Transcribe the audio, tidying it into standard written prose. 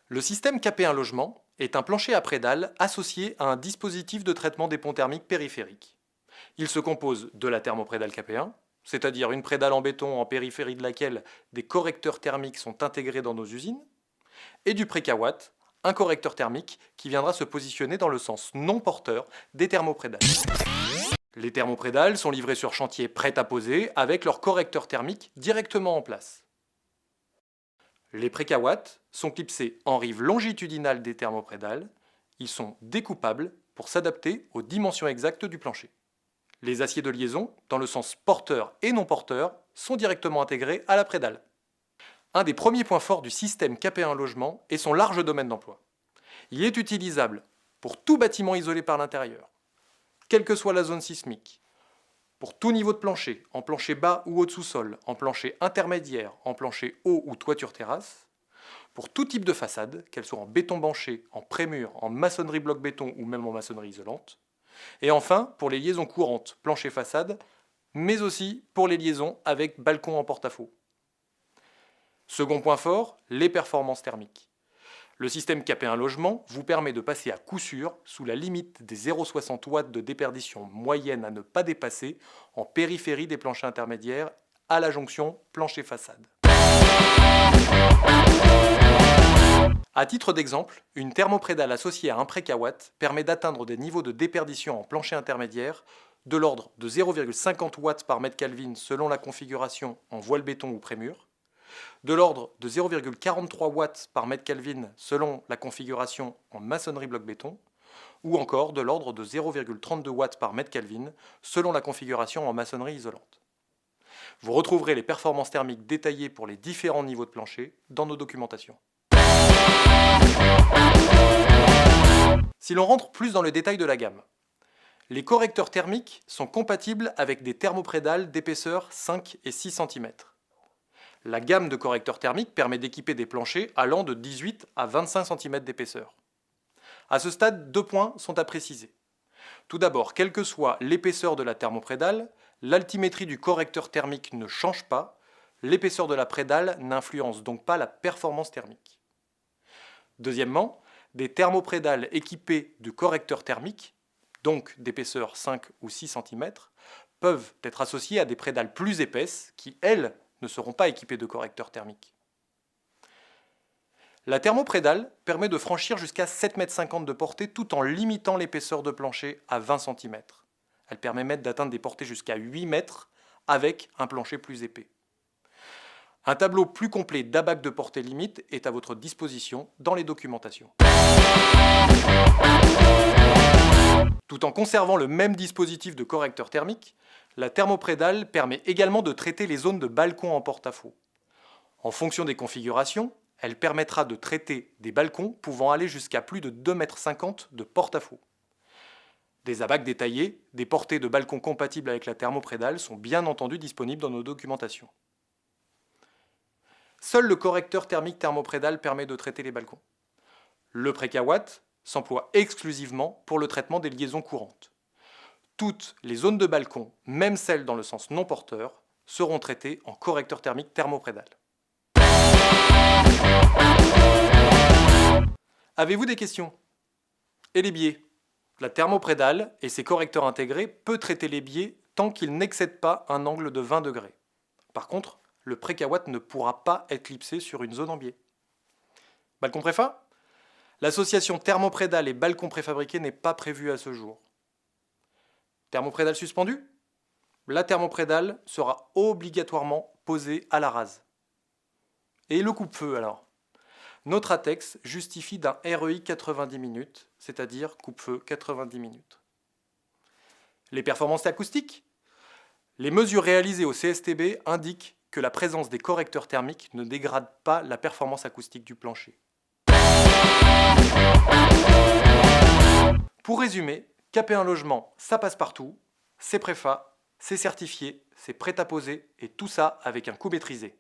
Le système KP1 Logement est un plancher à prédales associé à un dispositif de traitement des ponts thermiques périphériques. Il se compose de la thermoprédale KP1, c'est-à-dire une prédale en béton en périphérie de laquelle des correcteurs thermiques sont intégrés dans nos usines, et du précawatt, un correcteur thermique qui viendra se positionner dans le sens non porteur des thermoprédales. Les thermoprédales sont livrées sur chantier prêtes à poser avec leur correcteur thermique directement en place. Les précawatts sont clipsés en rive longitudinale des thermoprédales. Ils sont découpables pour s'adapter aux dimensions exactes du plancher. Les aciers de liaison, dans le sens porteur et non porteur, sont directement intégrés à la prédale. Un des premiers points forts du système KP1 Logement est son large domaine d'emploi. Il est utilisable pour tout bâtiment isolé par l'intérieur, quelle que soit la zone sismique, pour tout niveau de plancher, en plancher bas ou haut de sous-sol, en plancher intermédiaire, en plancher haut ou toiture terrasse, pour tout type de façade, qu'elle soit en béton banché, en prémur, en maçonnerie bloc béton ou même en maçonnerie isolante, et enfin pour les liaisons courantes, plancher façade, mais aussi pour les liaisons avec balcon en porte-à-faux. Second point fort, les performances thermiques. Le système KP1 Logement vous permet de passer à coup sûr sous la limite des 0,60 watts de déperdition moyenne à ne pas dépasser en périphérie des planchers intermédiaires à la jonction plancher-façade. À titre d'exemple, une thermoprédale associée à un précawatt permet d'atteindre des niveaux de déperdition en plancher intermédiaire de l'ordre de 0,50 watts par mètre Kelvin selon la configuration en voile béton ou prémur, de l'ordre de 0,43 watts par mètre Kelvin selon la configuration en maçonnerie bloc béton, ou encore de l'ordre de 0,32 watts par mètre Kelvin selon la configuration en maçonnerie isolante. Vous retrouverez les performances thermiques détaillées pour les différents niveaux de plancher dans nos documentations. Si l'on rentre plus dans le détail de la gamme, les correcteurs thermiques sont compatibles avec des thermoprédales d'épaisseur 5 et 6 cm. La gamme de correcteurs thermiques permet d'équiper des planchers allant de 18 à 25 cm d'épaisseur. À ce stade, deux points sont à préciser. Tout d'abord, quelle que soit l'épaisseur de la thermoprédale, l'altimétrie du correcteur thermique ne change pas, l'épaisseur de la prédale n'influence donc pas la performance thermique. Deuxièmement, des thermoprédales équipées de correcteurs thermiques, donc d'épaisseur 5 ou 6 cm, peuvent être associées à des prédales plus épaisses qui, elles, ne seront pas équipées de correcteurs thermiques. La thermoprédale permet de franchir jusqu'à 7,50 m de portée tout en limitant l'épaisseur de plancher à 20 cm. Elle permet même d'atteindre des portées jusqu'à 8 mètres avec un plancher plus épais. Un tableau plus complet d'abac de portée limite est à votre disposition dans les documentations. Tout en conservant le même dispositif de correcteur thermique, la thermoprédale permet également de traiter les zones de balcon en porte-à-faux. En fonction des configurations, elle permettra de traiter des balcons pouvant aller jusqu'à plus de 2,50 m de porte-à-faux. Des abacs détaillés, des portées de balcon compatibles avec la thermoprédale sont bien entendu disponibles dans nos documentations. Seul le correcteur thermique thermoprédale permet de traiter les balcons. Le précawatt s'emploie exclusivement pour le traitement des liaisons courantes. Toutes les zones de balcon, même celles dans le sens non porteur, seront traitées en correcteur thermique thermoprédale. Avez-vous des questions? Et les biais? La thermoprédale et ses correcteurs intégrés peut traiter les biais tant qu'ils n'excèdent pas un angle de 20 degrés. Par contre, le précawatt ne pourra pas être clipsé sur une zone en biais. Balcon préfa? L'association thermoprédale et balcon préfabriqué n'est pas prévue à ce jour. Thermoprédale suspendue? La thermoprédale sera obligatoirement posée à la rase. Et le coupe-feu alors? Notre ATEX justifie d'un REI 90 minutes, c'est-à-dire coupe-feu 90 minutes. Les performances acoustiques? Les mesures réalisées au CSTB indiquent que la présence des correcteurs thermiques ne dégrade pas la performance acoustique du plancher. Pour résumer, KP1 Logement, ça passe partout, c'est préfa, c'est certifié, c'est prêt à poser et tout ça avec un coût maîtrisé.